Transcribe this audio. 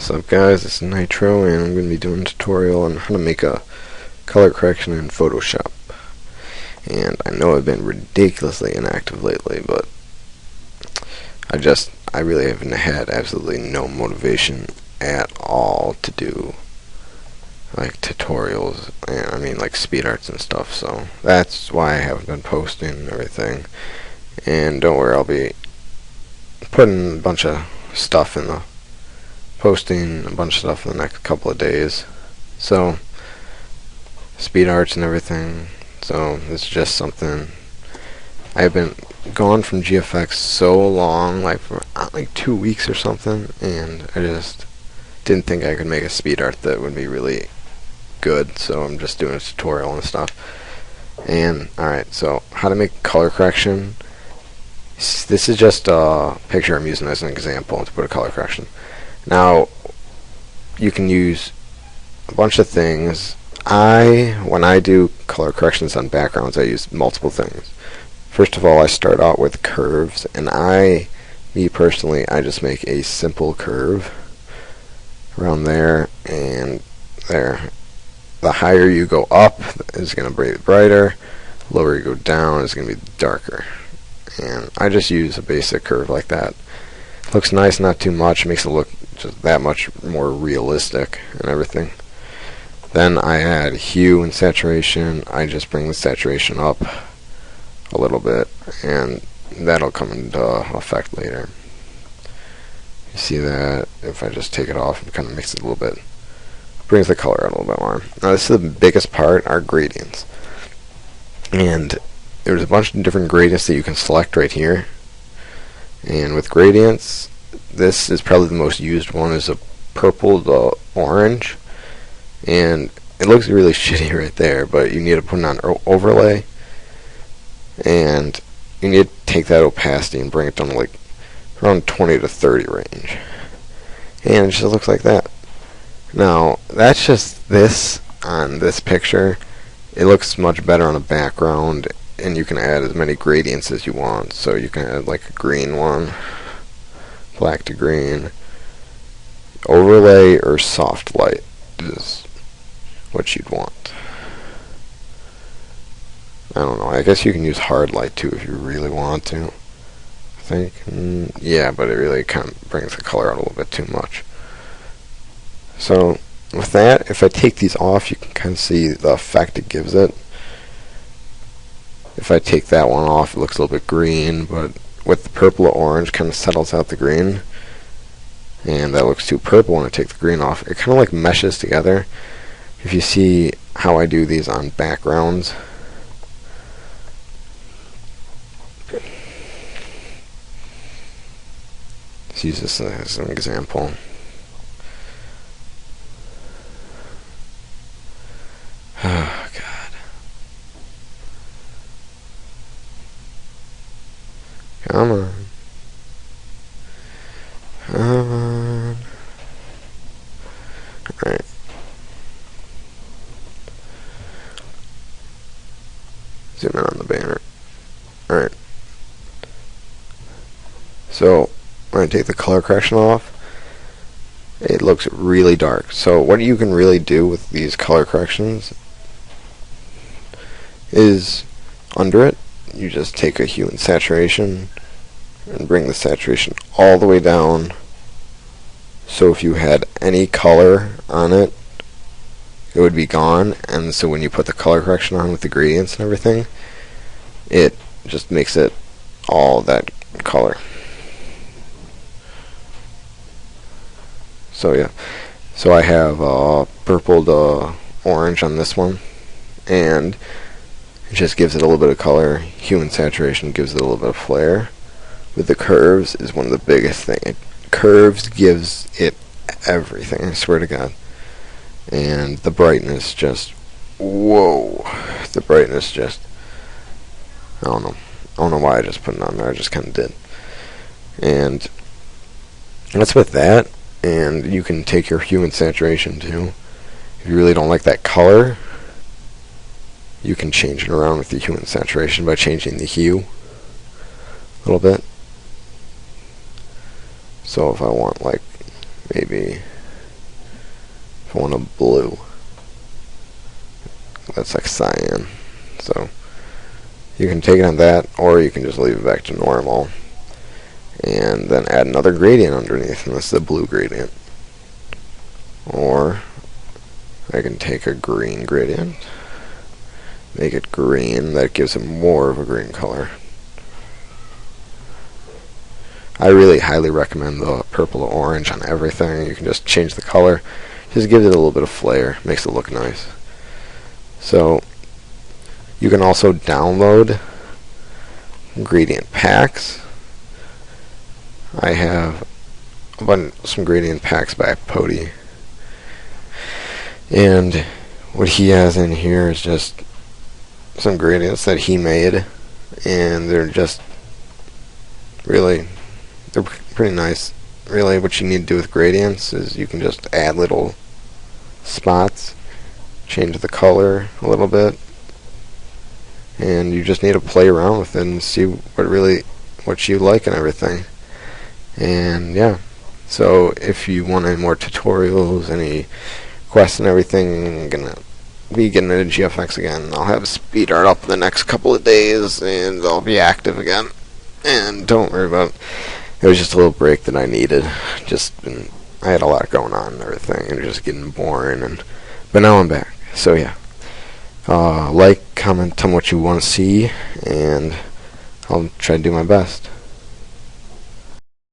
What's up guys, it's Nitro and I'm going to be doing a tutorial on how to make a color correction in Photoshop. And I know I've been ridiculously inactive lately, but I really haven't had absolutely no motivation at all to do like tutorials, and I mean like speed arts and stuff, so that's why I haven't been posting and everything. And don't worry, I'll be putting a bunch of stuff in the posting a bunch of stuff in the next couple of days, so speed arts and everything. So it's just something I've been gone from GFX so long, like for like 2 weeks or something, and I just didn't think I could make a speed art that would be really good, so I'm just doing a tutorial and stuff. And alright, so how to make color correction. This is just a picture I'm using as an example to put a color correction. Now, you can use a bunch of things. When I do color corrections on backgrounds, I use multiple things. First of all, I start out with curves, and me personally, I just make a simple curve around there and there. The higher you go up is going to be brighter, the lower you go down is going to be darker. And I just use a basic curve like that. Looks nice, not too much, makes it look just that much more realistic and everything. Then I add hue and saturation. I just bring the saturation up a little bit, and that'll come into effect later. You see that if I just take it off, it kind of makes it a little bit, brings the color out a little bit more. Now this is the biggest part, our gradients. And there's a bunch of different gradients that you can select right here. And with gradients, this is probably the most used one, is a purple to orange. And it looks really shitty right there, but you need to put it on overlay. And you need to take that opacity and bring it down to like around 20 to 30 range. And it just looks like that. Now, that's just this on this picture. It looks much better on a background, and you can add as many gradients as you want. So you can add like a green one, black to green, overlay or soft light is what you'd want. I don't know, I guess you can use hard light too if you really want to, I think. Yeah, but it really kind of brings the color out a little bit too much. So with that, if I take these off, you can kind of see the effect it gives it. If I take that one off, it looks a little bit green, but with the purple or orange, kind of settles out the green. And that looks too purple when I take the green off. It kind of like meshes together. If you see how I do these on backgrounds, let's use this as an example. Oh, God. Come on. Come on. Alright. Zoom in on the banner. Alright. So, when I take the color correction off, it looks really dark. So what you can really do with these color corrections is, under it, you just take a hue and saturation and bring the saturation all the way down, so if you had any color on it, it would be gone. And so when you put the color correction on with the gradients and everything, it just makes it all that color. So yeah, so I have purple to orange on this one, and it just gives it a little bit of color. Hue and saturation gives it a little bit of flair. With the curves is one of the biggest things. Curves gives it everything, I swear to God. And the brightness just, whoa, the brightness just, I don't know why I just put it on there, I just kind of did. And that's with that. And you can take your hue and saturation too. If you really don't like that color, you can change it around with the hue and saturation by changing the hue a little bit. So if I want like maybe cyan. So you can take it on that, or you can just leave it back to normal and then add another gradient underneath, and this is the blue gradient. Or I can take a green gradient, make it green. That gives it more of a green color. I really highly recommend the purple or orange on everything. You can just change the color, just gives it a little bit of flair, makes it look nice. So you can also download gradient packs. I have some gradient packs by Pody, and what he has in here is just some gradients that he made, and they're pretty nice. Really, what you need to do with gradients is you can just add little spots, change the color a little bit, and you just need to play around with it and see what you like and everything. And yeah, so if you want any more tutorials, any quests and everything, I'm gonna be getting into GFX again. I'll have speed art up the next couple of days, and I'll be active again. And don't worry about it. It was just a little break that I needed. I had a lot going on and everything, and it was just getting boring. But now I'm back. So yeah, like, comment, tell me what you want to see, and I'll try to do my best.